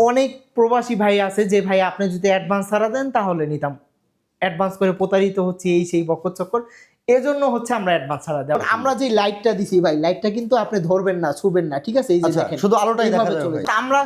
অনেক প্রবাসী ভাই আছে যে ভাই আপনি যদি অ্যাডভান্স ছাড়া দেন তাহলে নিতাম, অ্যাডভান্স করে প্রতারিত হচ্ছে এই সেই বকর চক্কর, এজন্য হচ্ছে আমরা অ্যাডভান্স ছাড়া দেব। আমরা যে লাইটটা দিছি ভাই, লাইটটা কিন্তু আপনি ধরবেন না, ছুবেন না, ঠিক আছে? এই যে দেখেন শুধু আলোটাই দেখা এইভাবে যাবে চলে ভাই। যায়। আমরা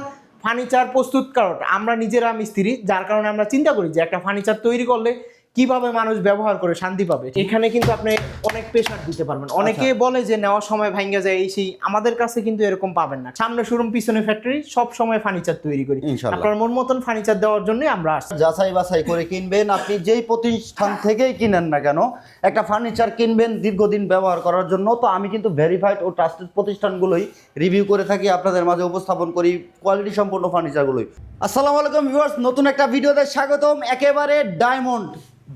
ফার্নিচার প্রস্তুতকারক, আমরা নিজেরা মিস্ত্রি, যার কারণে আমরা চিন্তা করি যে একটা ফার্নিচার তৈরি করলে কিভাবে মানুষ ব্যবহার করে শান্তি পাবে। এখানে কিন্তু আপনি অনেক প্রেসার দিতে পারবেন। অনেকে বলে যে নেওয়ার সময় ভাঙ্গা যায় এই সেই, আমাদের কাছে কিন্তু এরকম পাবেন না। সামনে শোরুম পিছনে ফ্যাক্টরি, সব সময় ফার্নিচার তৈরি করি। ইনশাআল্লাহ। আপনার মন মতন ফার্নিচার দেওয়ার জন্য আমরা আসছি। যাচাই বাছাই করে কিনবেন। আপনি যেই প্রতিষ্ঠান থেকেই কিনেন না কেন, একটা ফার্নিচার কিনবেন দীর্ঘদিন ব্যবহার করার জন্য, তো আমি কিন্তু ভেরিফাইড ও ট্রাস্টেড প্রতিষ্ঠানগুলোই রিভিউ করে থাকি, আপনাদের মাঝে উপস্থাপন করি কোয়ালিটি সম্পন্ন ফার্নিচারগুলোই। আসসালামু আলাইকুম ভিউয়ার্স, নতুন একটা ভিডিওতে স্বাগতম। একেবারে ডায়মন্ড,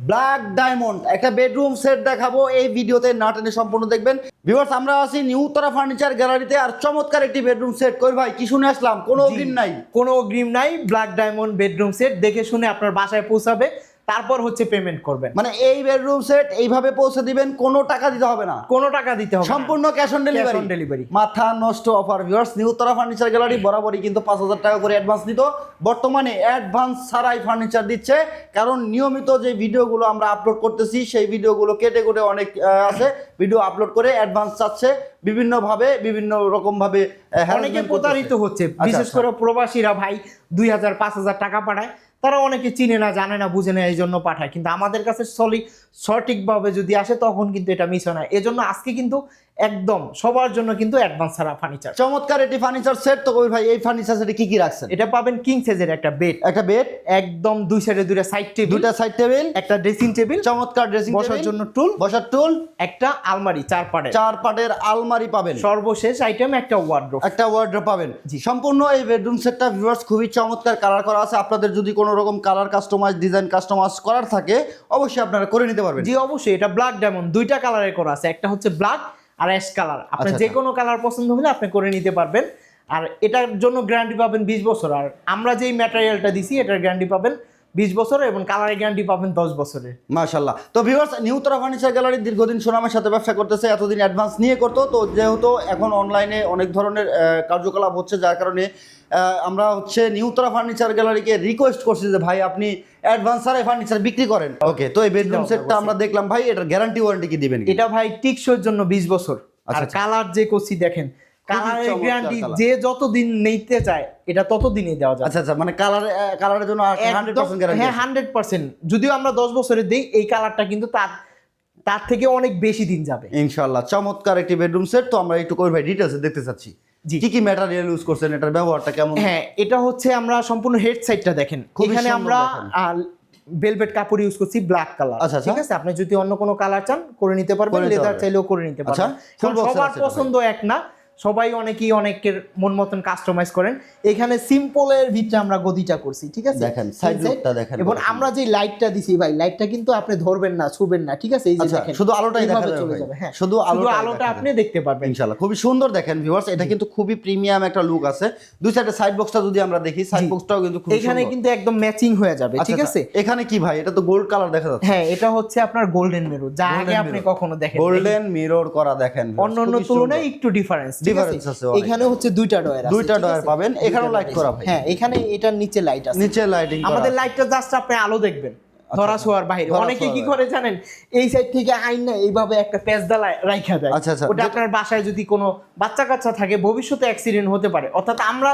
ব্ল্যাক ডায়মন্ড একটা বেডরুম সেট দেখাবো, এই ভিডিওতে না টেনে সম্পূর্ণ দেখবেন। ভিউয়ার্স, আমরা আছি নিউ উত্তরা ফার্নিচার গ্যালারিতে, আর চমৎকার একটি বেডরুম সেট। কই ভাই কি শুনে আসলাম? কোনো অগ্রিম নাই, কোনো অগ্রিম নাই। ব্ল্যাক ডায়মন্ড বেডরুম সেট দেখে শুনে আপনার বাসায় পৌঁছাবে, তারপর হচ্ছে পেমেন্ট করবেন। মানে এই বেডরুম সেট এইভাবে পৌঁছে দিবেন, কোনো টাকা দিতে হবে না, কোনো টাকা দিতে হবে না, সম্পূর্ণ ক্যাশ অন ডেলিভারি। মাথা নষ্ট offer. Viewers, new Uttara furniture gallery বরাবরই কিন্তু 5,000 টাকা করে অ্যাডভান্স নিত, বর্তমানে অ্যাডভান্স ছাড়াই ফার্নিচার দিচ্ছে। কারণ নিয়মিত যে ভিডিওগুলো আমরা আপলোড করতেছি, সেই ভিডিওগুলো কেটে কেটে অনেক আছে ভিডিও আপলোড করে অ্যাডভান্স চাচ্ছে বিভিন্নভাবে, বিভিন্ন রকমভাবে অনেকে প্রতারিত হচ্ছে। বিশেষ করে প্রবাসীরা ভাই 2,000 5,000 টাকা পাঠায়, তারা অনেকে চিনে না, জানে না, বুঝে না, এই জন্য পাঠায়। কিন্তু আমাদের কাছে সঠিকভাবে যদি আসে তখন কিন্তু এটা মিস হয় না। এজন্য আজকে কিন্তু একদম সবার জন্য কিন্তু অ্যাডভান্স ছাড়া ফার্নিচার। চমৎকার একটি ফার্নিচার সেট। তো কবির ভাই, এই ফার্নিচার সেটে কি কি রাখছেন? এটা পাবেন কিং সাইজের একটা বেড, একদম দুই সাইডে দুইটা সাইড টেবিল, একটা ড্রেসিং টেবিল, চমৎকার ড্রেসিং টেবিল, বসার জন্য টুল, বসার টুল, একটা আলমারি, 4 পাটের আলমারি পাবেন, সর্বশেষ আইটেম একটা ওয়ার্ড্রোব পাবেন। সম্পূর্ণ এই বেডরুম সেটটা ভিউয়ার্স খুবই চমৎকার কালার করা আছে। আপনাদের যদি কোনো রকম কালার কাস্টমাইজ, ডিজাইন কাস্টমাইজ করার থাকে, অবশ্যই আপনারা করে নিতে পারবেন। জি অবশ্যই। এটা ব্ল্যাক ডায়মন্ড, দুইটা কালারে করা আছে, একটা হচ্ছে ব্ল্যাক আর অ্যাশ কালার। আপনি যে কোনো কালার পছন্দ হলে আপনি করে নিতে পারবেন। আর এটার জন্য গ্যারান্টি পাবেন 20 বছর। আর আমরা যেই ম্যাটেরিয়ালটা দিছি এটার গ্যারান্টি পাবেন 20 বছর, এবং কালারের গ্যারান্টি পাবেন 10 বছরের। মাশাআল্লাহ। তো viewers, new Uttara furniture gallery দীর্ঘদিন সুনামের সাথে ব্যবসা করতেছে, এতদিন অ্যাডভান্স নিয়ে করতো। তো যেহেতু এখন অনলাইনে অনেক ধরনের কার্যকলাপ হচ্ছে, যার কারণে আমরা হচ্ছে নিউ উত্তরা ফার্নিচার গ্যালারিকে রিকোয়েস্ট করছি যে ভাই আপনি অ্যাডভান্স ছাড়াই ফার্নিচার বিক্রি করেন। ওকে, তো এই বেডরুম সেটটা আমরা দেখলাম ভাই, এটার গ্যারান্টি ওয়ারেন্টি কি দিবেন? এটা ভাই টিকসইর জন্য 20 বছর। আর কালার যে করছি দেখেন, কালারের গ্যারান্টি যে যতদিন নিতে চায় এটা ততদিনই দেওয়া যায়। আচ্ছা, মানে কালারের জন্য 100% গ্যারান্টি? হ্যাঁ, 100%। যদিও আমরা 10 বছরের দিই, এই কালারটা কিন্তু তার থেকে অনেক বেশি দিন যাবে ইনশাআল্লাহ। চমৎকার একটি বেডরুম সেট। তো আমরা একটু কই ভাই ডিটেইলসে দেখতে চাচ্ছি, কি কি ম্যাটেরিয়াল ইউজ করছেন, এটার ব্যবহারটা কেমন? হ্যাঁ, এটা হচ্ছে আমরা সম্পূর্ণ হেড সাইডটা দেখেন, এখানে আমরা ভেলভেট কাপড় ইউজ করছি, ব্ল্যাক কালার। ঠিক আছে, আপনি যদি অন্য কোনো কালার চান করে নিতে পারবেন, লেদার চাইলেও করে নিতে পারবেন। সবার পছন্দ এক না, সবাই অনেকের মন মতন কাস্টমাইজ করেন। এখানে সিম্পলের ভিতরে আমরা গদিটা করছি, ঠিক আছে? দেখেন সাইড লুকটা দেখেন, এবং আমরা যে লাইটটা দিছি ভাই, লাইটটা কিন্তু আপনি ধরবেন না, ছুবেন না, ঠিক আছে? এই যে দেখেন শুধু আলোটাই দেখা চলে যাবে। যাবে। হ্যাঁ, শুধু আলোটা আপনি দেখতে পারবেন ইনশাআল্লাহ। খুবই সুন্দর দেখেন ভিউয়ার্স, এটা কিন্তু খুবই প্রিমিয়াম একটা লুক আছে। দুই সাইডে সাইড বক্সটা যদি আমরা দেখি, সাইড বক্সটাও কিন্তু খুব সুন্দর, এখানে কিন্তু একদম ম্যাচিং হয়ে যাবে, ঠিক আছে? এখানে কি ভাই, এটা তো গোল্ড কালার দেখা যাচ্ছে। হ্যাঁ, এটা হচ্ছে আপনার গোল্ডেন মিরর, যা আগে আপনি কখনো দেখেন। গোল্ডেন মিরর করা দেখেন, অন্যান্য তুলনায় একটু ডিফারেন্স আছে। এখানে হচ্ছে দুইটা ডয়ার পাবেন, এখানেও লাইট করা ভাই। হ্যাঁ, এখানে এটার নিচে লাইট আছে, নিচে লাইটিং করা। আমাদের লাইটটা জাস্ট আপনি আলো দেখবেন, ধরা ছোঁয়ার বাইরে। অনেকে কি করে জানেন, এই সাইড থেকে আইনা এইভাবে একটা পেঁচদা রাইখা দেয়। ওটা আপনার বাসায় যদি কোনো বাচ্চা কাচ্চা থাকে, ভবিষ্যতে অ্যাক্সিডেন্ট হতে পারে। অর্থাৎ আমরা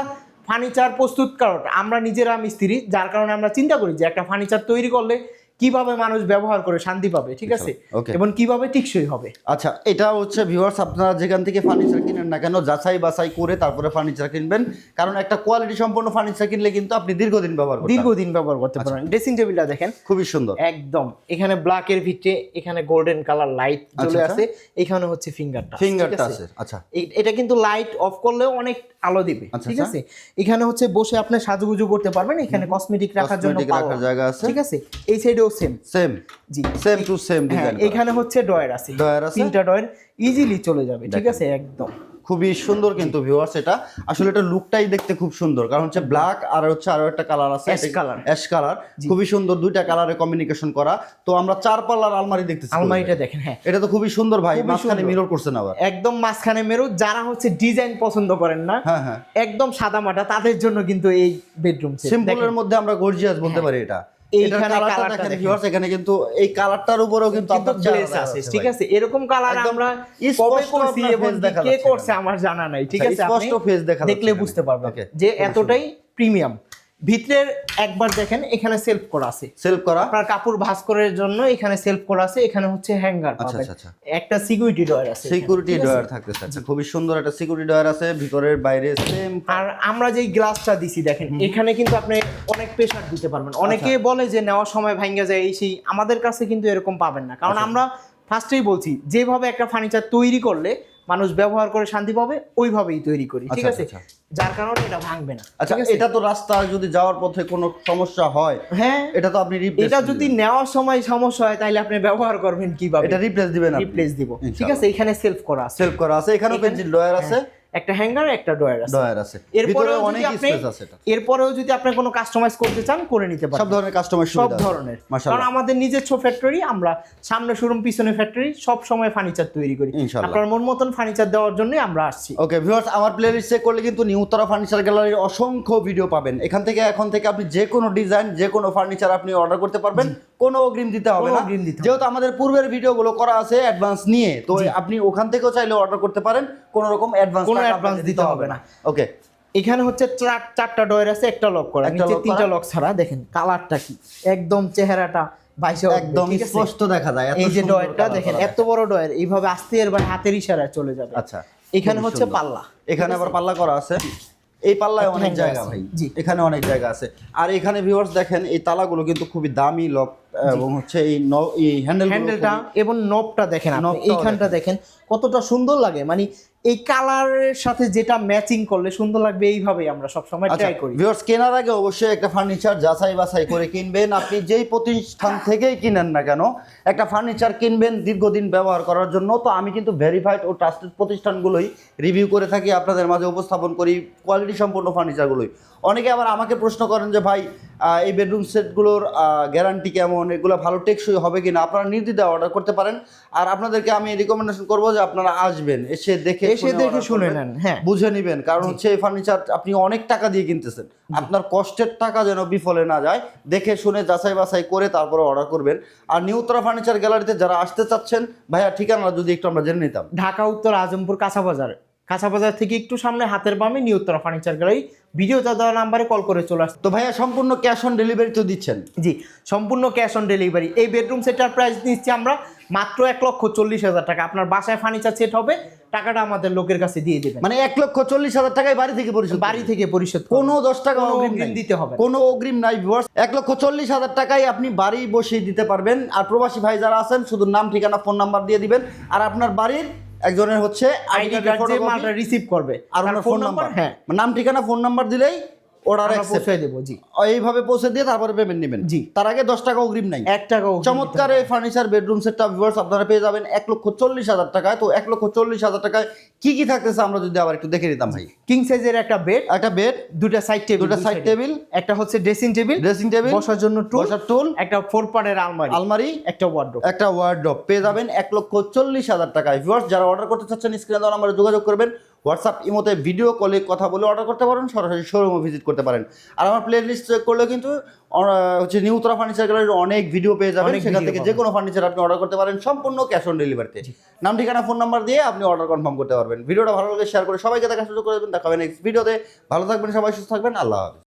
ফার্নিচার প্রস্তুতকারক, আমরা নিজেরা মিস্ত্রি, যার কারণে আমরা চিন্তা করি যে একটা ফার্নিচার তৈরি করলে কিভাবে মানুষ ব্যবহার করে শান্তি পাবে, ঠিক আছে? এবং কিভাবে টিকসই হবে। আচ্ছা, এটা হচ্ছে ভিউয়ার্স, আপনারা যেখান থেকে ফার্নিচার কিনেন না কেন, যাচাই বাছাই করে তারপরে ফার্নিচার কিনবেন। কারণ একটা কোয়ালিটি সম্পন্ন ফার্নিচার কিনলে কিন্তু আপনি দীর্ঘদিন ব্যবহার করতে পারবেন। ড্রেসিং টেবিলটা দেখেন, খুবই সুন্দর একদম। এখানে ব্ল্যাক এর ভিতরে এখানে গোল্ডেন কালার লাইট চলে আসে, এখানে হচ্ছে ফিঙ্গারটা আছে। আচ্ছা, এটা কিন্তু লাইট অফ করলেও অনেক আলো দিবে, ঠিক আছে? এখানে হচ্ছে বসে আপনি সাজুগুজু করতে পারবেন। এখানে কসমেটিক রাখার জন্য জায়গা আছে, ঠিক আছে? এই সাইডেও সেম ডিজাইন। এখানে হচ্ছে ডয়ার আছে, তিনটা ডয়ার ইজিলি চলে যাবে, ঠিক আছে? একদম খুবই সুন্দর কিন্তু ভিউয়ার্স, এটা আসলে এটা লুকটাই দেখতে খুব সুন্দর, কারণ হচ্ছে ব্ল্যাক আর হচ্ছে আরো একটা কালার আছে অ্যাশ কালার, খুবই সুন্দর, দুইটা কালারে কমিউনিকেশন করা। তো আমরা 4 পাল্লার আলমারি দেখতেছি, আলমারিটা দেখেন, হ্যাঁ এটা তো খুবই সুন্দর ভাই, মাঝখানে মিরর করছেন আবার, একদম মাঝখানে মিরর। যারা হচ্ছে ডিজাইন পছন্দ করেন না, হ্যাঁ হ্যাঁ, একদম সাদা মাটা, তাদের জন্য কিন্তু এই বেডরুম সেট। সিম্পলের মধ্যে আমরা গর্জিয়াস বলতে পারি এটা। এইখানে কালারটা দেখেন ভিউয়ার্স, এখানে কিন্তু এই কালারটার উপরেও কিন্তু আপনার গ্লেজ আছে, ঠিক আছে? এরকম কালার আমরা কবে করছি এবং কে করছে আমার জানা নাই, ঠিক আছে? স্পষ্ট ফেস দেখা দেখলে বুঝতে পারবেন যে এতটাই প্রিমিয়াম। ভিতরের একবার দেখেন, এখানে সেলফ করা আছে, সেলফ করা, আপনার কাপড় ভাঁজ করার জন্য এখানে সেলফ করা আছে। এখানে হচ্ছে হ্যাঙ্গার পাবেন, একটা সিকিউরিটি ডয়ার আছে, সিকিউরিটি ডয়ার থাকতেছে। আচ্ছা, খুবই সুন্দর একটা সিকিউরিটি ডয়ার আছে, ভিতরের বাইরে সেম। আর আমরা যেই গ্লাসটা দিছি দেখেন, এখানে কিন্তু আপনি অনেক প্রেসার দিতে পারবেন। অনেকে বলে যে নেওয়ার সময় ভাঙা যায়, এই সেই, আমাদের কাছে কিন্তু এরকম পাবেন না, কারণ আমরা ফার্স্টেই বলছি যেভাবে একটা ফার্নিচার তৈরি করলে মানুষ ব্যবহার করে শান্তি পাবে, ওইভাবেই তৈরি করি, ঠিক আছে? যার কারণে এটা ভাঙবে না। আচ্ছা, এটা তো রাস্তা যদি যাওয়ার পথে কোনো সমস্যা হয়, হ্যাঁ, এটা তো আপনি রিপ্লেস, এটা যদি নেওয়ার সময় সমস্যা হয় তাহলে আপনি ব্যবহার করবেন কিভাবে? এটা রিপ্লেস দিবেন, রিপ্লেস দিব, ঠিক আছে? এখানে সেলফ করা আছে, সেলফ করা আছে, এখানেও পেন্সিল ডয়ার আছে, একটা হ্যাঙ্গার, একটা ডয়ার আছে। এরপরেও অনেক স্পেস আছে। এরপরেও যদি আপনি কোনো কাস্টমাইজ করতে চান করে নিতে পারেন, সব ধরনের কাস্টমাইজ সুবিধা, সব ধরনের। কারণ আমাদের নিজস্ব ফ্যাক্টরি, আমরা সামনে শোরুম পিছনে ফ্যাক্টরি, সব সময় ফার্নিচার তৈরি করি। আপনার মন মতন ফার্নিচার দেওয়ার জন্য আমরা আসছি। ওকে ভিউয়ার্স, আমার প্লেলিস্ট চেক করলে কিন্তু নিউ উত্তরা ফার্নিচার গ্যালারির অসংখ্য ভিডিও পাবেন। এখন থেকে আপনি যে কোনো ডিজাইন, যে কোনো ফার্নিচার আপনি অর্ডার করতে পারবেন, কোনো অগ্রিম দিতে হবে না। যেহেতু আমাদের পূর্বের ভিডিওগুলো করা আছে অ্যাডভান্স নিয়ে, তো আপনি ওখান থেকেও চাইলে অর্ডার করতে পারেন, কোনো রকম অ্যাডভান্স দিতে হবে না। ওকে, এখানে হচ্ছে 4টা ডয়ার আছে, একটা লক করা, নিচে 3টা লক ছাড়া। দেখেন কালারটা কি, একদম চেহারাটা বাইশে একদম স্পষ্ট দেখা যায়। এই যে ডয়ারটা দেখেন, এত বড় ডয়ার, এইভাবে আস্তে এরবার হাতের ইশারায় চলে যাবে। আচ্ছা, এখানে হচ্ছে পাল্লা, এখানে আবার পাল্লা করা আছে। এই পাল্লায় অনেক জায়গা ভাই, এখানে অনেক জায়গা আছে। আর এখানে ভিউয়ার্স দেখেন, এই তালাগুলো কিন্তু খুবই দামি লক, এবং হচ্ছে এই হ্যান্ডেলটা এবং নবটা দেখেন, এইখানটা দেখেন কতটা সুন্দর লাগে। মানে এই কালারের সাথে যেটা ম্যাচিং করলে সুন্দর লাগবে, এইভাবেই আমরা সবসময় ট্রাই করি। ভিউয়ার্স, কেনার আগে অবশ্যই একটা ফার্নিচার যাচাই বাছাই করে কিনবেন। আপনি যেই প্রতিষ্ঠান থেকেই কিনেন না কেন, একটা ফার্নিচার কিনবেন দীর্ঘদিন ব্যবহার করার জন্য, তো আমি কিন্তু ভেরিফাইড ও ট্রাস্টেড প্রতিষ্ঠানগুলোই রিভিউ করে থাকি, আপনাদের মাঝে উপস্থাপন করি কোয়ালিটি সম্পন্ন ফার্নিচারগুলোই। অনেকে আবার আমাকে প্রশ্ন করেন যে ভাই, এই বেডরুম সেটগুলোর গ্যারান্টি কেমন, এগুলো ভালো টেকসই হবে কিনা? আপনারা নির্দ্বিধায় অর্ডার করতে পারেন। আর আপনাদেরকে আমি রিকমেন্ডেশন করবো যে আপনারা আসবেন, এসে দেখে শুনে নেন, হ্যাঁ, বুঝে নিবেন। কারণ হচ্ছে এই ফার্নিচার আপনি অনেক টাকা দিয়ে কিনতেছেন, আপনার কষ্টের টাকা যেন বিফলে না যায়, দেখে শুনে যাচাই বাছাই করে তারপরে অর্ডার করবেন। আর নিউ উত্তরা ফার্নিচার গ্যালারিতে যারা আসতে চাচ্ছেন, ভাইয়া ঠিকানা যদি একটু আমরা জেনে নিতাম। ঢাকা উত্তর আজমপুর কাঁচাবাজার থেকে একটু সামনে হাতের বামে নিউ উত্তরা ফার্নিচার গ্যালারি। ভিডিওতে দেওয়া নাম্বারে কল করে চলে আসছে। তো ভাইয়া সম্পূর্ণ ক্যাশ অন ডেলিভারি তো দিচ্ছেন? জি, সম্পূর্ণ ক্যাশ অন ডেলিভারি। এই বেডরুম সেটার প্রাইস নিচ্ছি আমরা মাত্র 1,40,000 টাকা। আপনার বাসায় ফার্নিচার সেট হবে, টাকাটা আমাদের লোকের কাছে দিয়ে দেবেন। মানে 1,40,000 টাকায় বাড়ি থেকে পরিশোধ, কোনো 10 টাকা অগ্রিম দিতে হবে, কোনো অগ্রিম নাই ভিউয়ার্স। 1,40,000 টাকায় আপনি বাড়ি বসেই দিতে পারবেন। আর প্রবাসী ভাই যারা আছেন, শুধু নাম, ঠিকানা, ফোন নাম্বার দিয়ে দিবেন, আর আপনার বাড়ির একজনের হচ্ছে আইডি কার্ড যে মালটা রিসিভ করবে আর ওনার ফোন নাম্বার, হ্যাঁ, নাম, ঠিকানা, ফোন নাম্বার দিলেই অর্ডার পৌঁছে দেবো। জি, এইভাবে পৌঁছে দিয়ে তারপরে পেমেন্ট নেবেন। জি, তার আগে 10 টাকা অগ্রিম নাই, 1 টাকা। চমৎকার এই ফার্নিচার বেডরুম সেটটা ভিউয়ার্স আপনারা পেয়ে যাবেন 1,40,000 টাকায়। তো 1,40,000 টাকায় কি কি থাকতেছে আমরা যদি আবার একটু দেখে নিতাম ভাই। কিং সাইজের একটা বেড, দুটা সাইড টেবিল, একটা হচ্ছে ড্রেসিং টেবিল, বসার জন্য টুল, একটা 4 পার্টের আলমারি, একটা ওয়ার্ডরোব পেয়ে যাবেন 1,40,000 টাকায়। ভিউয়ার্স, যারা অর্ডার করতে চাচ্ছেন স্ক্রিনে দেওয়া নম্বরে যোগাযোগ করবেন। হোয়াটসঅ্যাপ, ইমোতে ভিডিও কলে কথা বলে অর্ডার করতে পারেন, সরাসরি শোরুমে ভিজিট করতে পারেন। আর আমার প্লে লিস্ট চেক করলে কিন্তু হচ্ছে নিউ উত্তরা ফার্নিচার গ্যালারির অনেক ভিডিও পেয়ে যাবেন, সেখান থেকে যে কোনো ফার্নিচার আপনি অর্ডার করতে পারেন সম্পূর্ণ ক্যাশ অন ডেলিভারিতে। নাম, ঠিকানা, ফোন নাম্বার দিয়ে আপনি অর্ডার কনফার্ম করতে পারবেন। ভিডিওটা ভালো লাগে শেয়ার করে সবাইকে দেখার সুযোগ করে দেবেন। দেখাবেন নেক্সট ভিডিওতে। ভালো থাকবেন সবাই, সুস্থ থাকবেন, আল্লাহ হাফেজ।